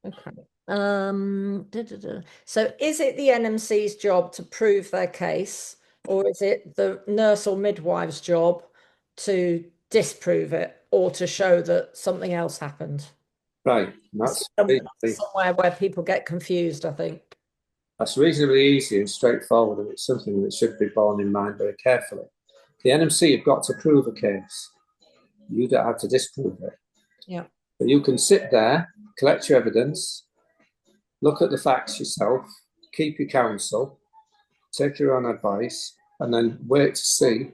Okay. So is it the NMC's job to prove their case, or is it the nurse or midwife's job to disprove it or to show that something else happened? Right, and It's somewhere where people get confused, I think. that's reasonably easy and straightforward, and it's something that should be borne in mind very carefully. The NMC have got to prove a case. You don't have to disprove it. Yeah. But you can sit there, collect your evidence, look at the facts yourself, keep your counsel, take your own advice, and then wait to see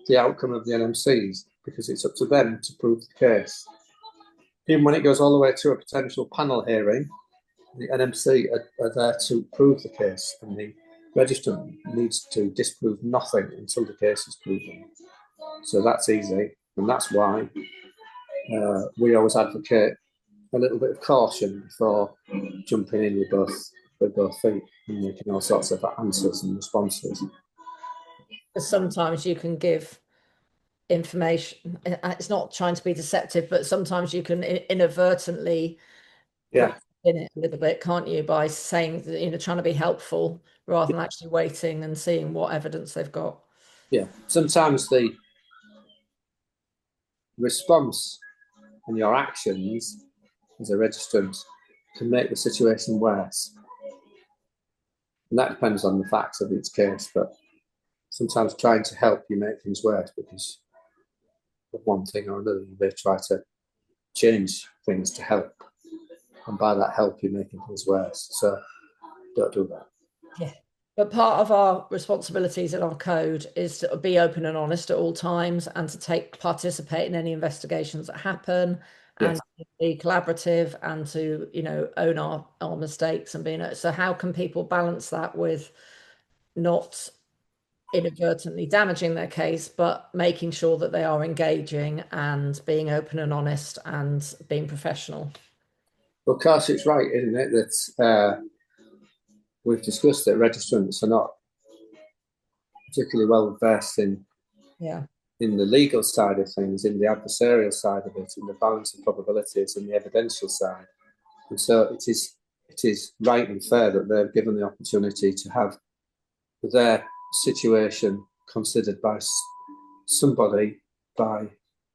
the outcome of the NMCs, because it's up to them to prove the case. Even when it goes all the way to a potential panel hearing, the NMC are there to prove the case, and the registrant needs to disprove nothing until the case is proven. So that's easy, and that's why we always advocate a little bit of caution before jumping in with both feet and making all sorts of answers and responses. Because sometimes you can give information. It's not trying to be deceptive, but sometimes you can inadvertently put Yeah, in it a little bit, can't you, by saying, trying to be helpful rather than actually waiting and seeing what evidence they've got. yeah. Sometimes the response and your actions as a registrant can make the situation worse. And that depends on the facts of each case, but sometimes trying to help you make things worse because of one thing or another. You may try to change things to help, and by that help, you're making things worse. So don't do that. Yeah. But part of our responsibilities in our code is to be open and honest at all times and to participate in any investigations that happen Yes. and be collaborative and to, own our mistakes and being so how can people balance that with not inadvertently damaging their case, but making sure that they are engaging and being open and honest and being professional? Well, of course, it's right, isn't it, that we've discussed that registrants are not particularly well versed Yeah. in the legal side of things, in the adversarial side of it, in the balance of probabilities and the evidential side. And so it is right and fair that they're given the opportunity to have their situation considered somebody by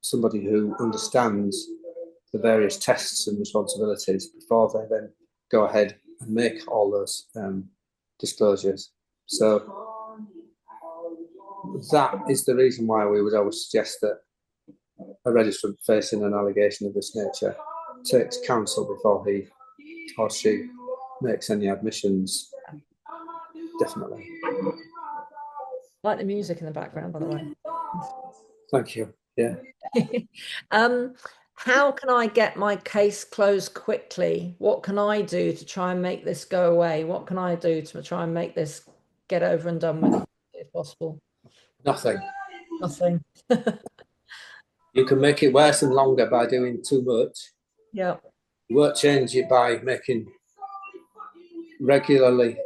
somebody who understands the various tests and responsibilities before they then go ahead and make all those disclosures. So that is the reason why we would always suggest that a registrant facing an allegation of this nature takes counsel before he or she makes any admissions. Definitely. Like the music in the background, by the way. Thank you. Yeah. Um, how can I get my case closed quickly? What can I do to try and make this go away? What can I do to try and make this get over and done with if possible? Nothing. Nothing. You can make it worse and longer by doing too much. Yeah. You won't change it by making regular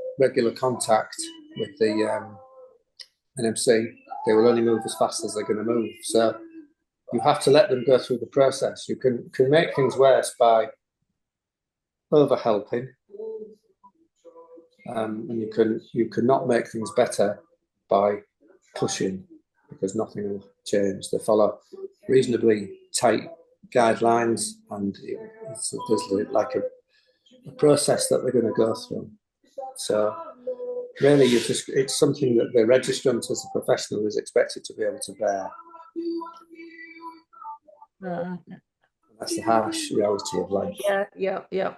contact with the NMC. They will only move as fast as they're going to move. So you have to let them go through the process. You can make things worse by over helping, and you cannot make things better by pushing because nothing will change. They follow reasonably tight guidelines, and there's like a process that they're going to go through. So really, it's something that the registrant as a professional is expected to be able to bear. Uh, That's the harsh reality of life. yeah, yeah, yeah.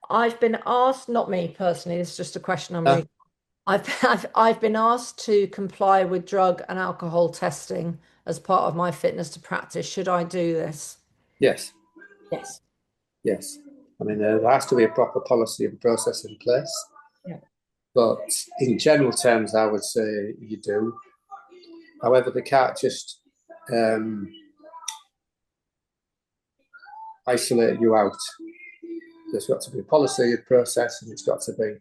I've been asked, not me personally, this is just a question I'm Uh, reading. I've been asked to comply with drug and alcohol testing as part of my fitness to practice. Should I do this? yes, Yes. yes. I mean, there has to be a proper policy and process in place. Yeah. But in general terms, I would say you do. However, they can't just isolate you out. There's got to be a policy, a process, and it's got to be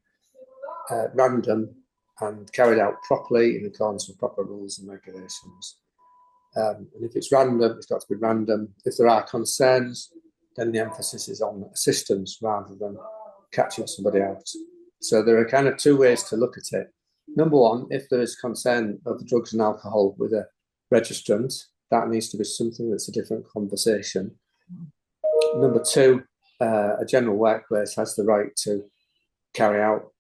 random and carried out properly in accordance with proper rules and regulations. And if it's random, it's got to be random. If there are concerns, then the emphasis is on assistance rather than catching somebody out. So there are kind of two ways to look at it. Number one, if there is concern of drugs and alcohol with a registrant, that needs to be something that's a different conversation. Number two, a general workplace has the right to carry out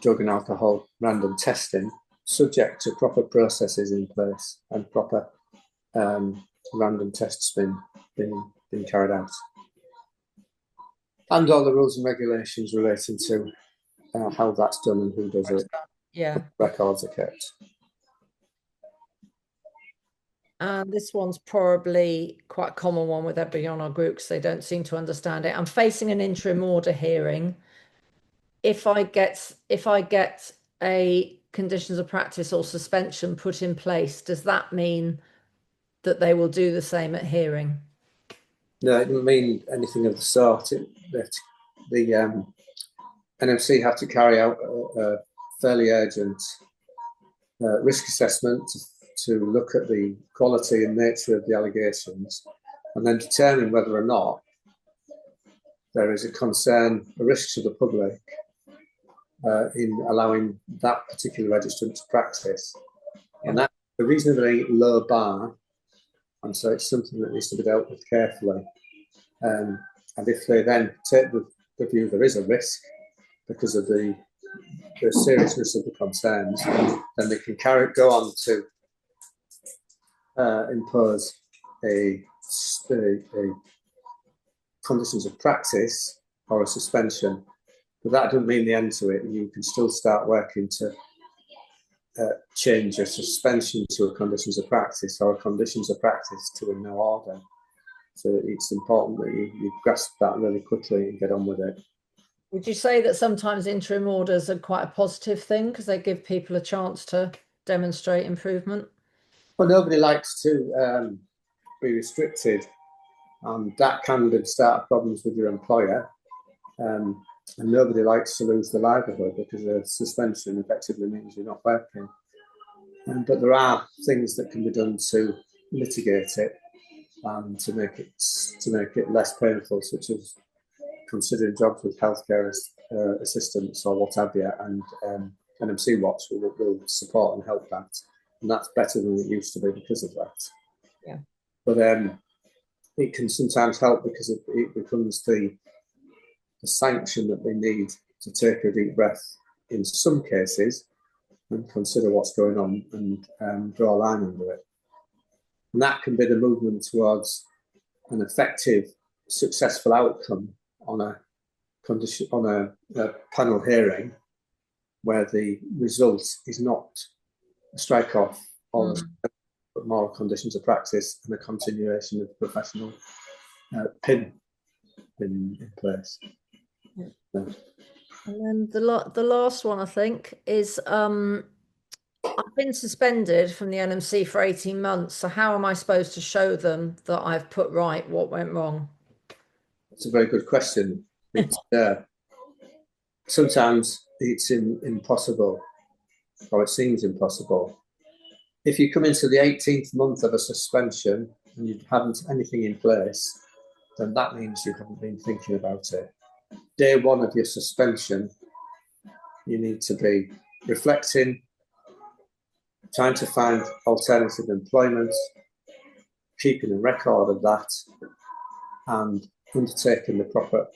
drug and alcohol random testing, subject to proper processes in place and proper random tests being carried out. And all the rules and regulations relating to how that's done and who does it. Yeah. Records are kept. And this one's probably quite a common one with everybody on our group because they don't seem to understand it. I'm facing an interim order hearing. If I get a conditions of practice or suspension put in place, does that mean that they will do the same at hearing? No, it didn't mean anything of the sort. The NMC have to carry out a fairly urgent risk assessment to look at the quality and nature of the allegations and then determine whether or not there is a concern, a risk to the public in allowing that particular registrant to practice. And that's a reasonably low bar, and so it's something that needs to be dealt with carefully. And if they then take the view there is a risk because of the seriousness of the concerns, then they can go on to impose a conditions of practice or a suspension. But that doesn't mean the end to it. You can still start working to change a suspension to a conditions of practice or a conditions of practice to a no order. So it's important that you grasp that really quickly and get on with it. Would you say that sometimes interim orders are quite a positive thing because they give people a chance to demonstrate improvement? Well, nobody likes to be restricted, and that can start problems with your employer. And nobody likes to lose their livelihood because a suspension effectively means you're not working. But there are things that can be done to mitigate it and to make it less painful, such as considering jobs with healthcare assistants or what have you, and NMC Watch will support and help that, and that's better than it used to be because of that. Yeah. But it can sometimes help because it becomes the sanction that they need to take a deep breath in some cases and consider what's going on and draw a line under it. And that can be the movement towards an effective, successful outcome on a panel hearing where the result is not a strike off or but more conditions of practice and a continuation of professional pin in place. Yeah. And then the last one I think is I've been suspended from the NMC for 18 months. So how am I supposed to show them that I've put right what went wrong? That's a very good question. Sometimes it's impossible, or it seems impossible. If you come into the 18th month of a suspension and you haven't anything in place, then that means you haven't been thinking about it. Day one of your suspension, you need to be reflecting, trying to find alternative employment, keeping a record of that, and undertaking the proper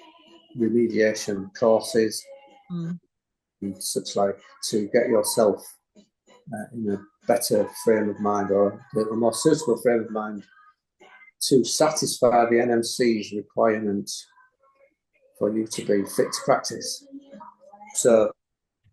remediation courses, and such like, to get yourself in a better frame of mind, or a more suitable frame of mind to satisfy the NMC's requirement for you to be fit to practice. So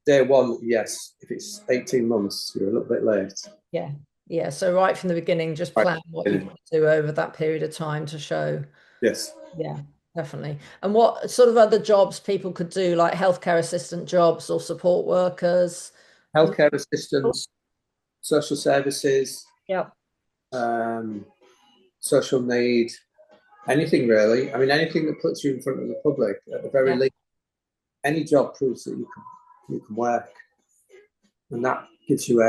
day one, yes. If it's 18 months, you're a little bit late. Yeah. So right from the beginning, just plan what you want to do over that period of time to show. Yes. Yeah, definitely. And what sort of other jobs people could do, like healthcare assistant jobs or support workers? Healthcare assistants, social services, social need, anything really. I mean, anything that puts you in front of the public at the very least. Any job proves that you can work, and that gives you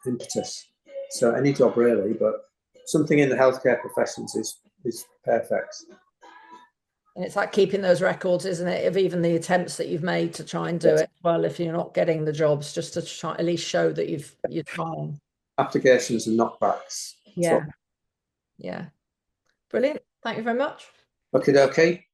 impetus. So any job really, but something in the healthcare professions is perfect. And it's like keeping those records, isn't it, of even the attempts that you've made to try and do Yes. it. Well, if you're not getting the jobs, just to try at least show that you're trying. Applications and knockbacks. So, Yeah, yeah. Brilliant. Thank you very much. okay, okay.